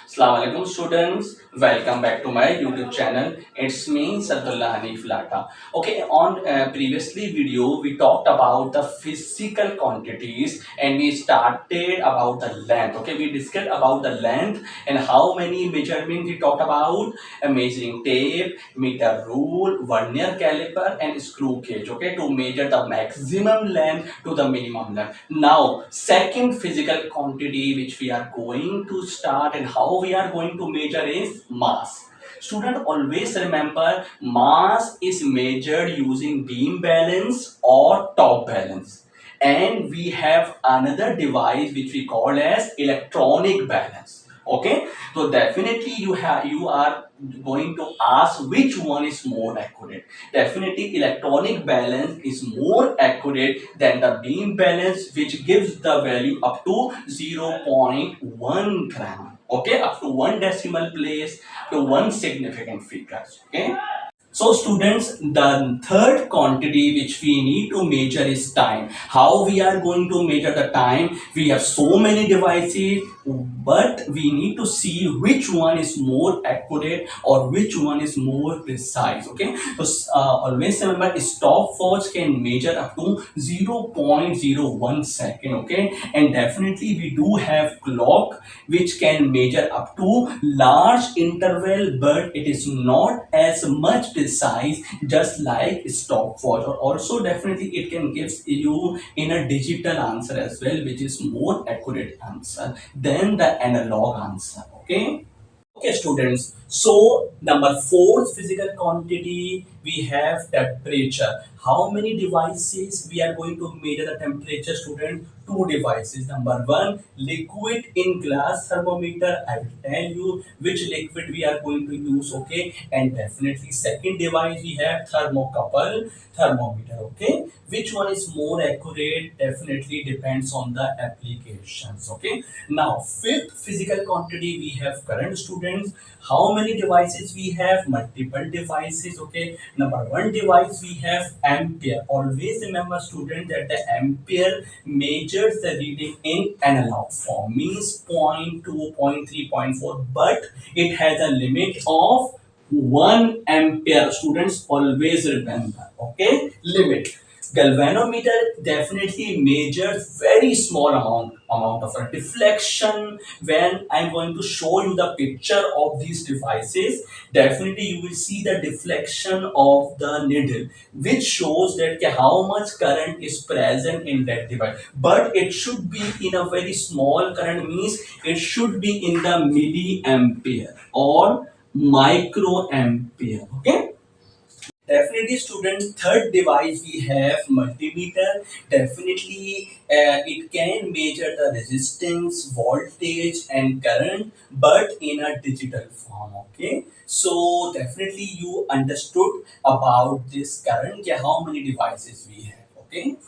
Assalamualaikum students, welcome back to my YouTube channel. It's me Sadullah Hanif Lata. Okay, on previously video we talked about the physical quantities and we started about the length. Okay, we discussed about the length and how many measurements we talked about: a measuring tape, meter rule, vernier caliper and screw gauge. Okay, to measure the maximum length to the minimum length. Now second physical quantity which we are going to start and how we are going to measure is mass. Student, always remember mass is measured using beam balance or top balance, and we have another device which we call as electronic balance. Okay, so definitely you are going to ask which one is more accurate. Definitely electronic balance is more accurate than the beam balance, which gives the value up to 0.1 gram. Okay, up to one decimal place to one significant figures. Okay, so students, the third quantity which we need to measure is time. How we are going to measure the time? We have so many devices, but we need to see which one is more accurate or which one is more precise. Okay, so always remember stopwatch can measure up to 0.01 second. Okay, and definitely we do have clock which can measure up to large interval, but it is not as much precise just like stopwatch. Or also definitely it can give you in a digital answer as well, which is more accurate answer than the analog answer. Okay. Okay, students. So number fourth physical quantity we have temperature. How many devices we are going to measure the temperature, student? Two devices. Number one, liquid in glass thermometer. I will tell you which liquid we are going to use. Okay, and definitely second device we have thermocouple thermometer. Okay, which one is more accurate? Definitely depends on the applications. Okay, now fifth physical quantity we have current, students. How many devices we have? Multiple devices. Okay, number one device we have ampere. Always remember, student, that the ampere measures the reading in analog form, means 0.2, 0.3, 0.4, but it has a limit of 1 ampere. Students, always remember. Okay, limit. Galvanometer definitely measures very small amount of a deflection. When I'm going to show you the picture of these devices, definitely you will see the deflection of the needle, which shows that how much current is present in that device. But it should be in a very small current, means it should be in the milliampere or microampere. Okay. Definitely, student, third device we have multimeter. Definitely, it can measure the resistance, voltage, and current, but in a digital form. Okay, so definitely you understood about this current. Yeah, how many devices we have? Okay.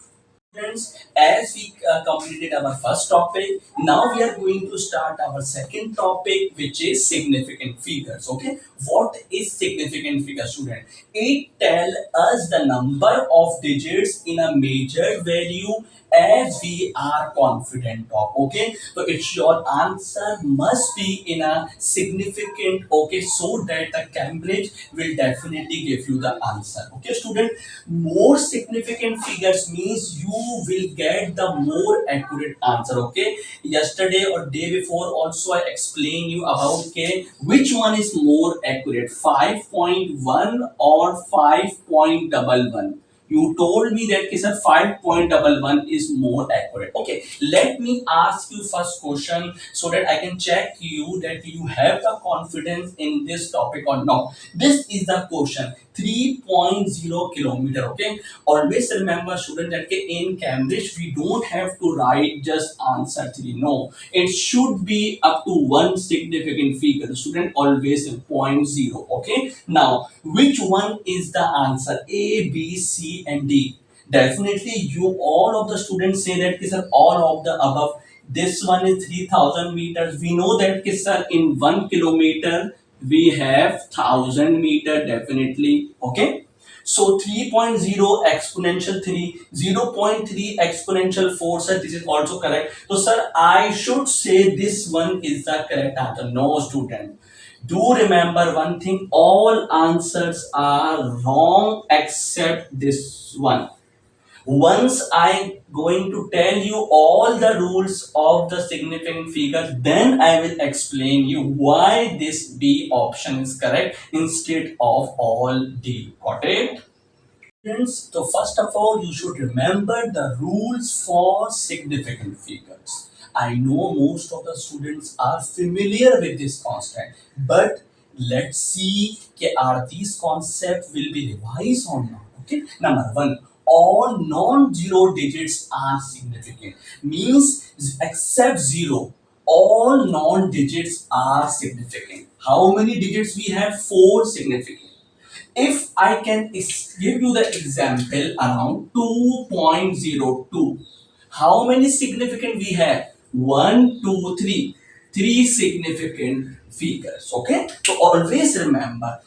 Friends, as we completed our first topic, now we are going to start our second topic, which is significant figures. Okay, what is significant figure, student? It tell us the number of digits in a measured value as we are confident of. Okay, so it's your answer must be in a significant. Okay, so that the Cambridge will definitely give you the answer. Okay, student, more significant figures means you will get the more accurate answer. Okay, yesterday or day before also I explained you about, okay, which one is more accurate, 5.1 or 5.11. You told me that is a 5.11 is more accurate. Okay, let me ask you first question so that I can check you that you have the confidence in this topic or not. This is the question. 3.0 kilometer. Okay, always remember, student, that in Cambridge we don't have to write just answer 3. No, it should be up to one significant figure. The student always in point 0. Okay, now which one is the answer? A, B, C, and D. Definitely you all of the students say that these are all of the above. This one is 3000 meters. We know that sir, in 1 kilometer we have 1000 meter. Definitely. Okay, So 3.0 exponential 3, 0.3 exponential 4, sir, this is also correct. So sir, I should say this one is the correct answer. No student, do remember one thing, all answers are wrong except this one. Once I'm going to tell you all the rules of the significant figures, then I will explain you why this B option is correct instead of all D. Got it? Students, so first of all, you should remember the rules for significant figures. I know most of the students are familiar with this concept, but let's see are these concepts will be revised or not. Okay, number one, all non-zero digits are significant. Means except zero, all non-digits are significant. How many digits we have? Four significant. If I can give you the example around 2.02, how many significant we have? 1, 2, 3. Three significant figures. Okay, so always remember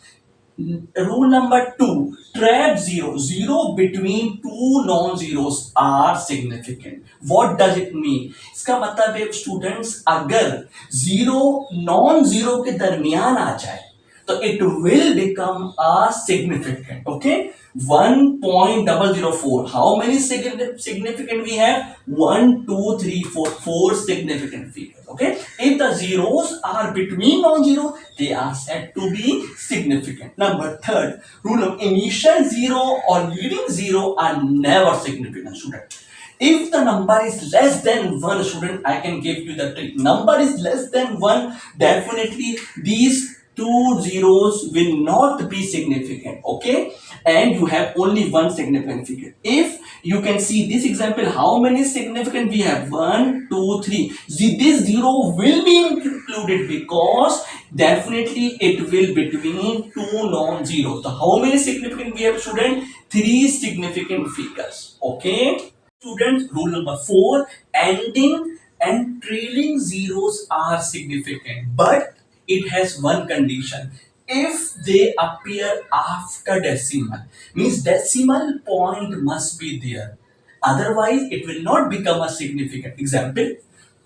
rule number 2, trap zero. Zero between two non-zeros are significant. What does it mean? इसका मतलब है students, अगर zero non zero के दरमियान आ जाए तो it will become a significant. Okay, 1.004. How many significant we have? 1, 2, 3, 4. Four significant figures. Okay, if the zeros are between non-zero, they are said to be significant. Number third, rule of initial zero or leading zero are never significant, student. If the number is less than 1, student, I can give you the trick. Number is less than 1, definitely these two zeros will not be significant. Okay, and you have only one significant figure. If you can see this example, how many significant we have? 1, 2, 3. This zero will be included because definitely it will between two non-zeros. So how many significant we have, student? Three significant figures. Okay, students, rule number 4, ending and trailing zeros are significant, but it has one condition. If they appear after decimal, means decimal point must be there. Otherwise, it will not become a significant. Example,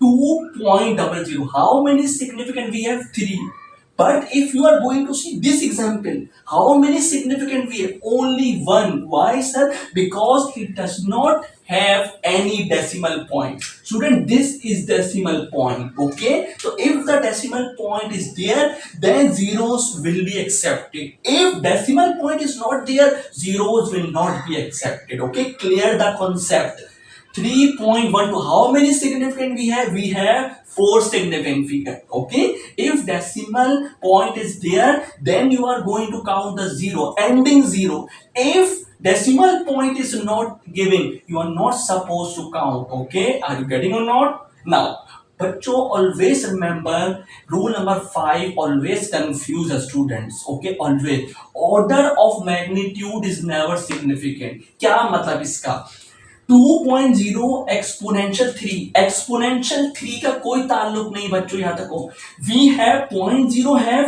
2.00. How many significant we have? 3. But if you are going to see this example, how many significant we have? Only one. Why, sir? Because it does not have any decimal point. Student, this is decimal point. Okay. So if the decimal point is there, then zeros will be accepted. If decimal point is not there, zeros will not be accepted. Okay. Clear the concept. 3.12. How many significant we have? We have 4 significant figure. Okay, if decimal point is there, then you are going to count the zero, ending zero. If decimal point is not given, you are not supposed to count. Okay, are you getting or not? Now, बच्चों, always remember rule number 5 always confuse the students. Okay, always order of magnitude is never significant. क्या मतलब इसका? 2.0 exponential 3, exponential 3 का कोई ताल्लुक नहीं बच्चों, याद रखो. We have 0.0 have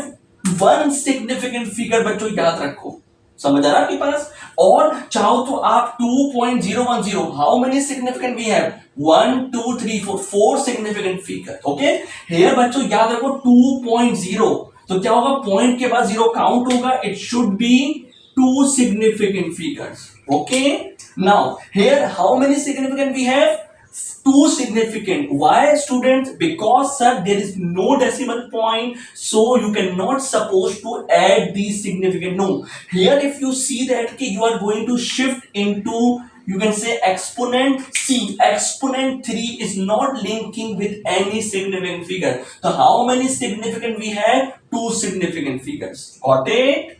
one significant figure. बच्चों याद रखो, समझ आ रहा आपके पास? और चाहो तो आप 2.010, how many significant we have? 1, 2, 3, 4, 4 significant figure. Okay, here बच्चों याद रखो 2.0, तो क्या होगा? पॉइंट के बाद जीरो काउंट होगा. It should be two significant figures. Okay, now here how many significant we have? Two significant. Why, students? Because sir, there is no decimal point, so you cannot supposed to add these significant. No, here if you see that you are going to shift into, you can say exponent. See, exponent 3 is not linking with any significant figure. So how many significant we have? Two significant figures. Got it?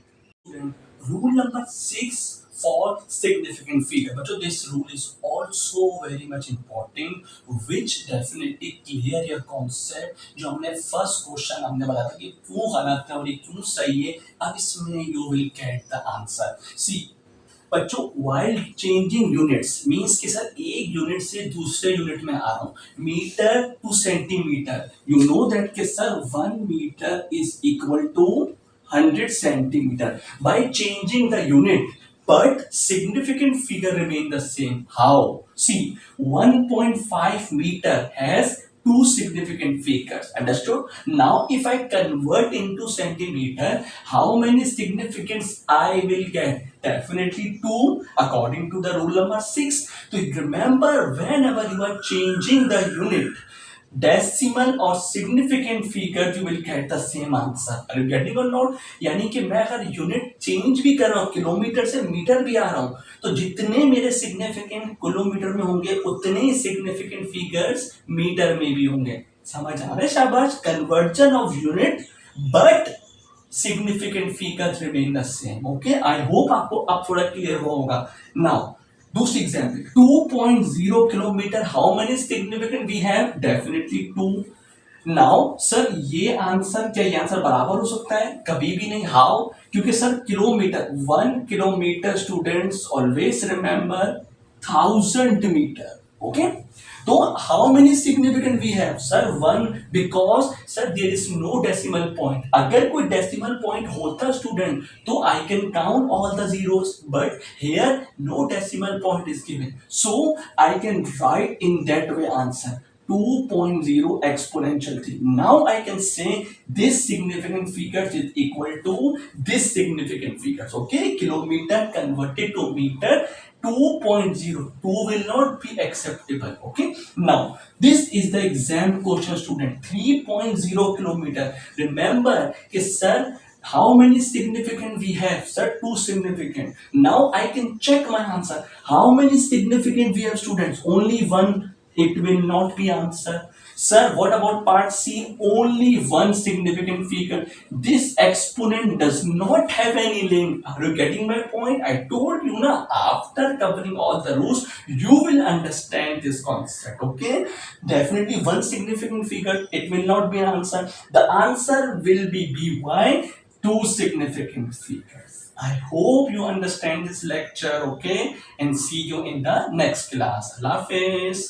Rule number 6 for significant figure. But this rule is also very much important, which definitely clear your concept. जो हमने first question हमने बताया था कि क्यों गलत है और ये क्यों सही है. अब इसमें you will get the answer. See, बच्चों, while changing units means कि सर एक यूनिट से दूसरे यूनिट में आ रहा हूँ, metre to centimetre. You know that कि सर 1 meter is equal to 100 centimeter. By changing the unit, but significant figure remain the same. How? See, 1.5 meter has two significant figures. Understood? Now, if I convert into centimeter, how many significance I will get? Definitely two, according to the rule number 6. So remember, whenever you are changing the unit, decimal और significant figure you will get the same answer. Are you getting or not? यानी कि मैं अगर unit change भी कर रहा हूं, kilometre से मीटर भी आ रहा हूं, तो जितने मेरे सिग्निफिकेंट किलोमीटर में होंगे उतने ही सिग्निफिकेंट फिगर्स मीटर में भी होंगे. समझ आ रहा है? शाबाश. Conversion of unit but significant figures remain the same. Okay, I hope आपको अब थोड़ा क्लियर हुआ होगा. Now, दूसरी example, 2.0 kilometre, how many significant we have? Definitely 2. Now sir ये आंसर, क्या ये आंसर बराबर हो सकता है? कभी भी नहीं. हाउ? क्योंकि sir kilometre, 1 kilometre students always remember 1000 metre. Okay, तो how many significant we have? Sir 1, because sir there is no decimal point. अगर कोई डेसिमल पॉइंट होता स्टूडेंट तो I can count all the zeros, but here no decimal point is given, so I can write in that way answer 2.0 exponential 3. Now I can say this significant figures is equal to this significant figures. Okay, kilometer converted to meter, 2.0. 2 will not be acceptable. Okay, now this is the exam question student. 3.0 kilometer. Remember कि sir how many significant we have? Sir 2 significant. Now I can check my answer. How many significant we have students? Only 1. It will not be answer. Sir, what about part C? Only 1 significant figure. This exponent does not have any link. Are you getting my point? I told you na, after covering all the rules, you will understand this concept. Okay? Definitely 1 significant figure. It will not be an answer. The answer will be BY, 2 significant figures. I hope you understand this lecture. Okay? And see you in the next class. Allah Hafiz.